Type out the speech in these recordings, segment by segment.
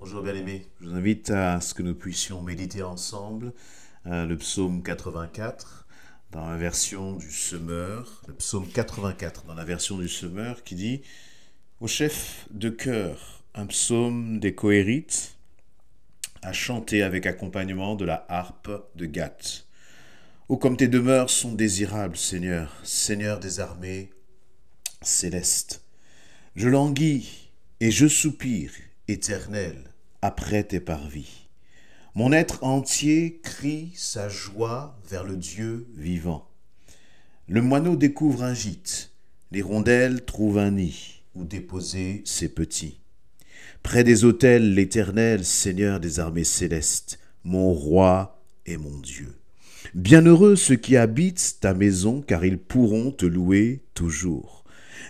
Bonjour bien-aimés, je vous invite à ce que nous puissions méditer ensemble le psaume 84 dans la version du Semeur, le psaume 84 dans la version du Semeur qui dit au chef de chœur, un psaume des Kohérites à chanter avec accompagnement de la harpe de Gath. Oh, comme tes demeures sont désirables, Seigneur, Seigneur des armées célestes. Je languis et je soupire, Éternel, après tes parvis. Mon être entier crie sa joie vers le Dieu vivant. Le moineau découvre un gîte, l'hirondelle trouve un nid où déposer ses petits. Près des autels, l'Éternel, Seigneur des armées célestes, mon roi et mon Dieu. Bienheureux ceux qui habitent ta maison, car ils pourront te louer toujours.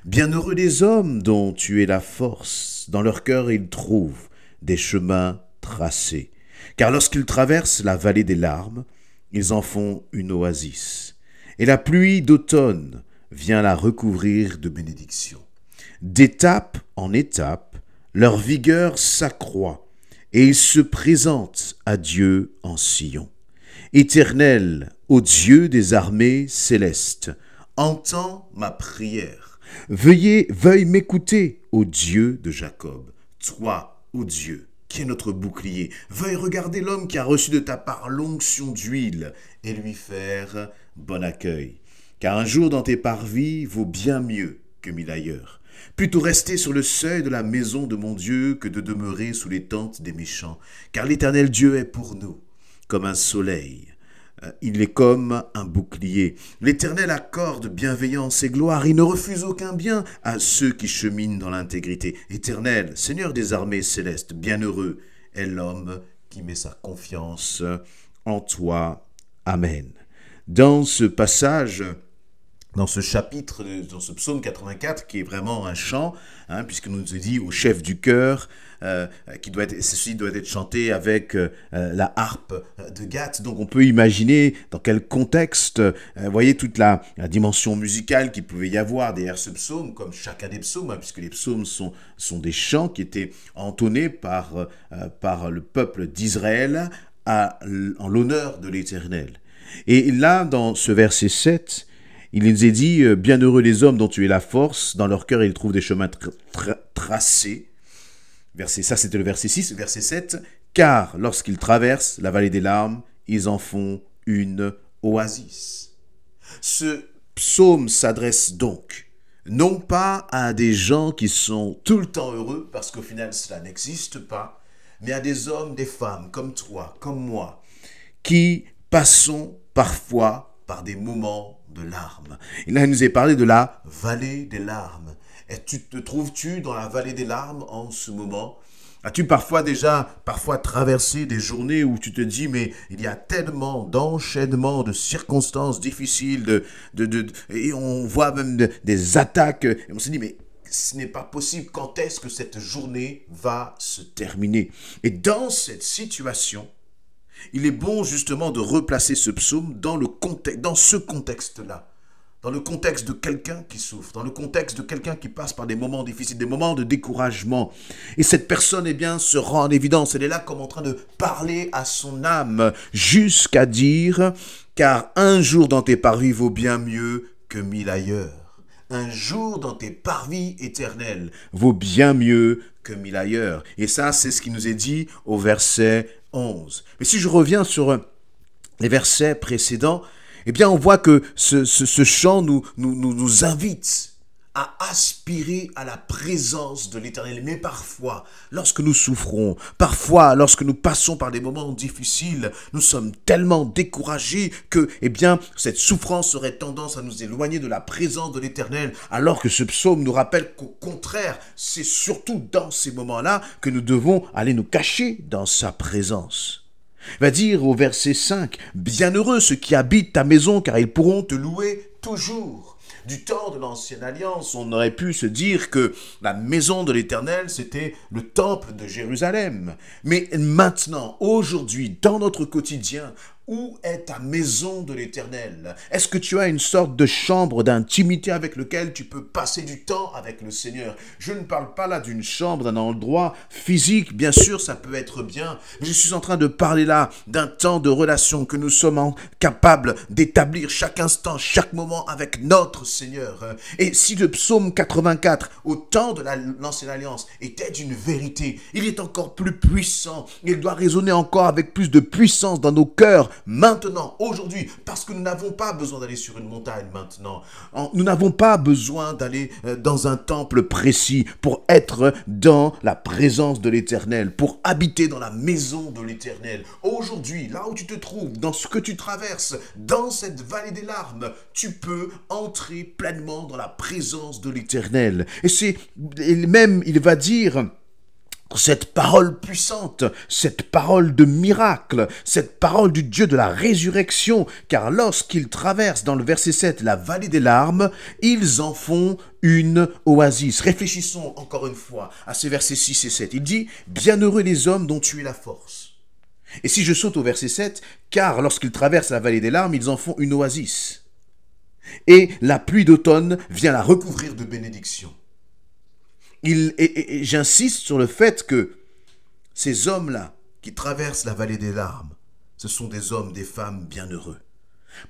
Bienheureux les hommes dont tu es la force, dans leur cœur ils trouvent des chemins tracés. Car lorsqu'ils traversent la vallée des larmes, ils en font une oasis. Et la pluie d'automne vient la recouvrir de bénédictions. D'étape en étape, leur vigueur s'accroît, et ils se présentent à Dieu en Sion. Éternel, ô Dieu des armées célestes, entends ma prière. Veuille m'écouter, ô Dieu de Jacob. Toi, ô Dieu, qui est notre bouclier, veuille regarder l'homme qui a reçu de ta part l'onction d'huile et lui faire bon accueil. Car un jour dans tes parvis vaut bien mieux que 1000 ailleurs. Plutôt rester sur le seuil de la maison de mon Dieu que de demeurer sous les tentes des méchants. Car l'Éternel Dieu est pour nous comme un soleil. Il est comme un bouclier. L'Éternel accorde bienveillance et gloire. Il ne refuse aucun bien à ceux qui cheminent dans l'intégrité. Éternel, Seigneur des armées célestes, bienheureux est l'homme qui met sa confiance en toi. Amen. Dans ce passage, dans ce chapitre, dans ce psaume 84, qui est vraiment un chant, puisqu'il nous dit au chef du chœur, ceci doit être chanté avec la harpe de Gath. Donc on peut imaginer dans quel contexte, voyez toute la dimension musicale qu'il pouvait y avoir derrière ce psaume, comme chacun des psaumes, puisque les psaumes sont des chants qui étaient entonnés par le peuple d'Israël en l'honneur de l'Éternel. Et là, dans ce verset 7, il nous est dit « Bienheureux les hommes dont tu es la force, dans leur cœur ils trouvent des chemins tracés. » Ça, c'était le verset 6. Verset 7, « Car lorsqu'ils traversent la vallée des larmes, ils en font une oasis. » Ce psaume s'adresse donc non pas à des gens qui sont tout le temps heureux, parce qu'au final cela n'existe pas, mais à des hommes, des femmes comme toi, comme moi, qui passons parfois par des moments de larmes. Et là, il nous est parlé de la vallée des larmes. Et te trouves-tu dans la vallée des larmes en ce moment? As-tu parfois traversé des journées où tu te dis, mais il y a tellement d'enchaînements, de circonstances difficiles, et on voit même des attaques, et on se dit, mais ce n'est pas possible, quand est-ce que cette journée va se terminer? Et dans cette situation, il est bon justement de replacer ce psaume dans ce contexte-là, dans le contexte de quelqu'un qui souffre, dans le contexte de quelqu'un qui passe par des moments difficiles, des moments de découragement. Et cette personne, se rend en évidence. Elle est là comme en train de parler à son âme, jusqu'à dire « Car un jour dans tes parvis vaut bien mieux que 1000 ailleurs. » Un jour dans tes parvis éternels vaut bien mieux que 1000 ailleurs. Et ça, c'est ce qui nous est dit au verset 11. Mais si je reviens sur les versets précédents, eh bien on voit que ce chant nous invite à aspirer à la présence de l'Éternel. Mais parfois, lorsque nous souffrons, parfois, lorsque nous passons par des moments difficiles, nous sommes tellement découragés que, cette souffrance aurait tendance à nous éloigner de la présence de l'Éternel, alors que ce psaume nous rappelle qu'au contraire, c'est surtout dans ces moments-là que nous devons aller nous cacher dans sa présence. Il va dire au verset 5, « Bienheureux ceux qui habitent ta maison, car ils pourront te louer toujours. » Du temps de l'Ancienne Alliance, on aurait pu se dire que la maison de l'Éternel, c'était le temple de Jérusalem. Mais maintenant, aujourd'hui, dans notre quotidien, Où est ta maison de l'Éternel? Est-ce que tu as une sorte de chambre d'intimité avec laquelle tu peux passer du temps avec le Seigneur? Je ne parle pas là d'une chambre, d'un endroit physique. Bien sûr, ça peut être bien. Mais je suis en train de parler là d'un temps de relation que nous sommes capables d'établir chaque instant, chaque moment avec notre Seigneur. Et si le psaume 84, au temps de l'Ancienne Alliance, était d'une vérité, il est encore plus puissant. Il doit résonner encore avec plus de puissance dans nos cœurs maintenant, aujourd'hui, parce que nous n'avons pas besoin d'aller sur une montagne maintenant. Nous n'avons pas besoin d'aller dans un temple précis pour être dans la présence de l'Éternel, pour habiter dans la maison de l'Éternel. Aujourd'hui, là où tu te trouves, dans ce que tu traverses, dans cette vallée des larmes, tu peux entrer pleinement dans la présence de l'Éternel. Et même, il va dire... Cette parole puissante, cette parole de miracle, cette parole du Dieu de la résurrection, car lorsqu'ils traversent dans le verset 7 la vallée des larmes, ils en font une oasis. Réfléchissons encore une fois à ces versets 6 et 7. Il dit « Bienheureux les hommes dont tu es la force ». Et si je saute au verset 7, car lorsqu'ils traversent la vallée des larmes, ils en font une oasis. Et la pluie d'automne vient la recouvrir de bénédictions. Et j'insiste sur le fait que ces hommes-là qui traversent la vallée des larmes, ce sont des hommes, des femmes bienheureux.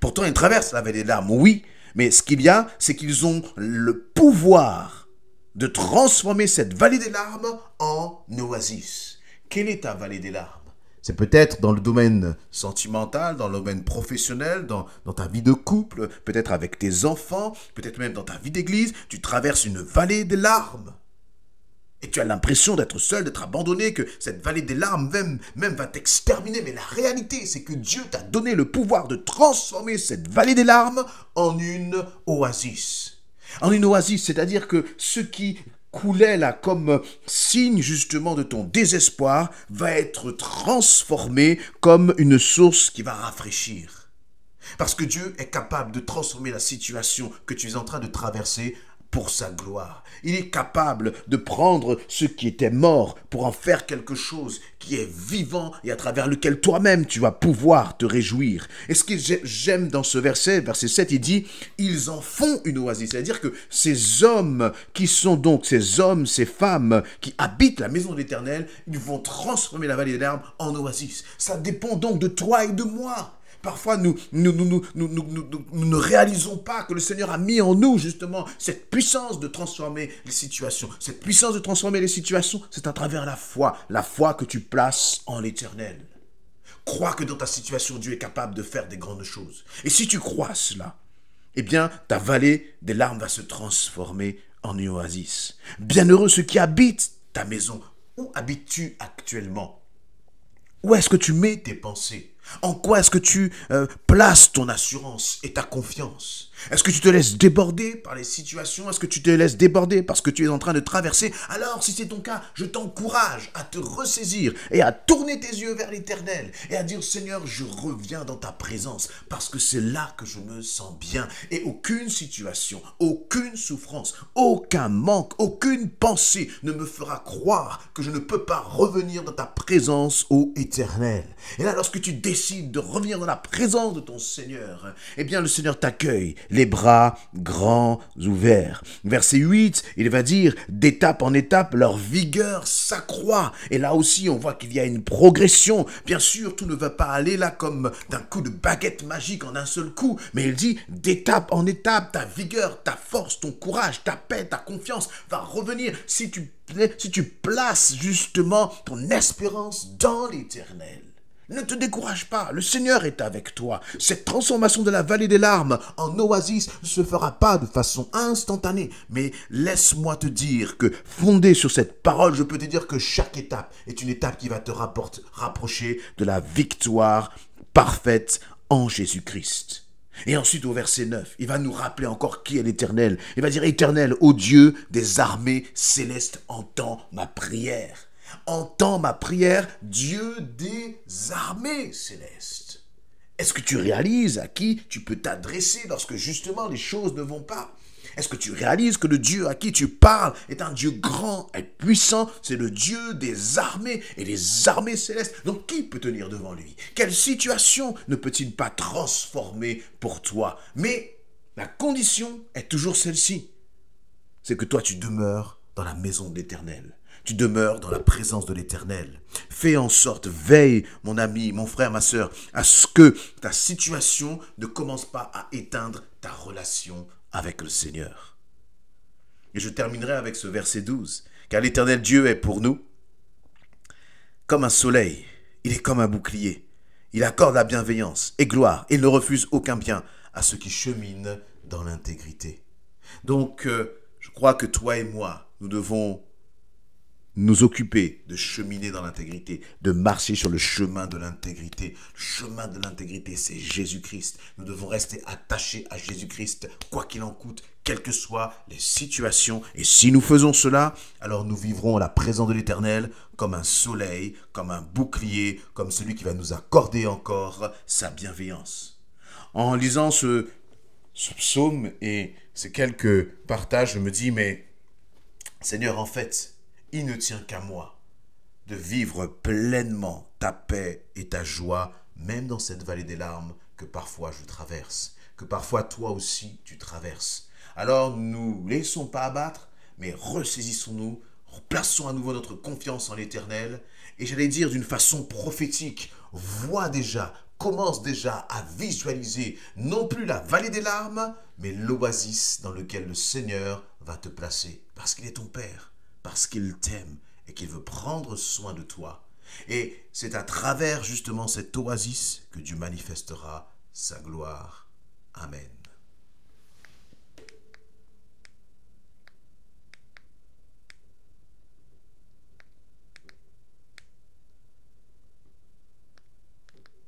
Pourtant, ils traversent la vallée des larmes, oui, mais ce qu'il y a, c'est qu'ils ont le pouvoir de transformer cette vallée des larmes en oasis. Quelle est ta vallée des larmes? C'est peut-être dans le domaine sentimental, dans le domaine professionnel, dans ta vie de couple, peut-être avec tes enfants, peut-être même dans ta vie d'église, tu traverses une vallée des larmes. Et tu as l'impression d'être seul, d'être abandonné, que cette vallée des larmes même va t'exterminer. Mais la réalité, c'est que Dieu t'a donné le pouvoir de transformer cette vallée des larmes en une oasis. En une oasis, c'est-à-dire que ce qui coulait là comme signe justement de ton désespoir va être transformé comme une source qui va rafraîchir. Parce que Dieu est capable de transformer la situation que tu es en train de traverser pour sa gloire. Il est capable de prendre ce qui était mort pour en faire quelque chose qui est vivant et à travers lequel toi-même tu vas pouvoir te réjouir. Et ce que j'aime dans ce verset 7, il dit « Ils en font une oasis ». C'est-à-dire que ces hommes qui sont donc ces hommes, ces femmes qui habitent la maison de l'Éternel, ils vont transformer la vallée des larmes en oasis. Ça dépend donc de toi et de moi. Parfois, nous ne réalisons pas que le Seigneur a mis en nous, justement, cette puissance de transformer les situations. Cette puissance de transformer les situations, c'est à travers la foi que tu places en l'Éternel. Crois que dans ta situation, Dieu est capable de faire des grandes choses. Et si tu crois cela, eh bien, ta vallée des larmes va se transformer en une oasis. Bienheureux ceux qui habitent ta maison. Où habites-tu actuellement? Où est-ce que tu mets tes pensées? En quoi est-ce que tu places ton assurance et ta confiance? Est-ce que tu te laisses déborder par les situations? Est-ce que tu te laisses déborder parce que tu es en train de traverser? Alors, si c'est ton cas, je t'encourage à te ressaisir et à tourner tes yeux vers l'Éternel et à dire, Seigneur, je reviens dans ta présence parce que c'est là que je me sens bien. Et aucune situation, aucune souffrance, aucun manque, aucune pensée ne me fera croire que je ne peux pas revenir dans ta présence, ô Éternel. Et là, lorsque tu décides de revenir dans la présence de ton Seigneur, eh bien, le Seigneur t'accueille, les bras grands ouverts. Verset 8, il va dire, d'étape en étape, leur vigueur s'accroît. Et là aussi, on voit qu'il y a une progression. Bien sûr, tout ne va pas aller là comme d'un coup de baguette magique en un seul coup, mais il dit, d'étape en étape, ta vigueur, ta force, ton courage, ta paix, ta confiance va revenir si tu places justement ton espérance dans l'Éternel. Ne te décourage pas, le Seigneur est avec toi. Cette transformation de la vallée des larmes en oasis ne se fera pas de façon instantanée. Mais laisse-moi te dire que, fondé sur cette parole, je peux te dire que chaque étape est une étape qui va te rapprocher de la victoire parfaite en Jésus-Christ. Et ensuite, au verset 9, il va nous rappeler encore qui est l'Éternel. Il va dire, Éternel, ô Dieu des armées célestes, entends ma prière. Entends ma prière, Dieu des armées célestes. Est-ce que tu réalises à qui tu peux t'adresser lorsque justement les choses ne vont pas? Est-ce que tu réalises que le Dieu à qui tu parles est un Dieu grand et puissant? C'est le Dieu des armées et des armées célestes. Donc qui peut tenir devant lui? Quelle situation ne peut-il pas transformer pour toi? Mais la condition est toujours celle-ci. C'est que toi tu demeures dans la maison de l'Éternel. Tu demeures dans la présence de l'Éternel. Fais en sorte, veille, mon ami, mon frère, ma sœur, à ce que ta situation ne commence pas à éteindre ta relation avec le Seigneur. Et je terminerai avec ce verset 12. Car l'Éternel Dieu est pour nous comme un soleil. Il est comme un bouclier. Il accorde la bienveillance et gloire. Il ne refuse aucun bien à ceux qui cheminent dans l'intégrité. Donc, je crois que toi et moi, nous devons nous occuper de cheminer dans l'intégrité, de marcher sur le chemin de l'intégrité. Le chemin de l'intégrité, c'est Jésus-Christ. Nous devons rester attachés à Jésus-Christ, quoi qu'il en coûte, quelles que soient les situations. Et si nous faisons cela, alors nous vivrons la présence de l'Éternel comme un soleil, comme un bouclier, comme celui qui va nous accorder encore sa bienveillance. En lisant ce psaume et ces quelques partages, je me dis, mais Seigneur, en fait, il ne tient qu'à moi de vivre pleinement ta paix et ta joie, même dans cette vallée des larmes que parfois je traverse, que parfois toi aussi tu traverses. Alors ne nous laissons pas abattre, mais ressaisissons-nous, plaçons à nouveau notre confiance en l'Éternel, et j'allais dire d'une façon prophétique, commence déjà à visualiser non plus la vallée des larmes, mais l'oasis dans lequel le Seigneur va te placer, parce qu'il est ton Père. Parce qu'il t'aime et qu'il veut prendre soin de toi. Et c'est à travers justement cette oasis que Dieu manifestera sa gloire. Amen.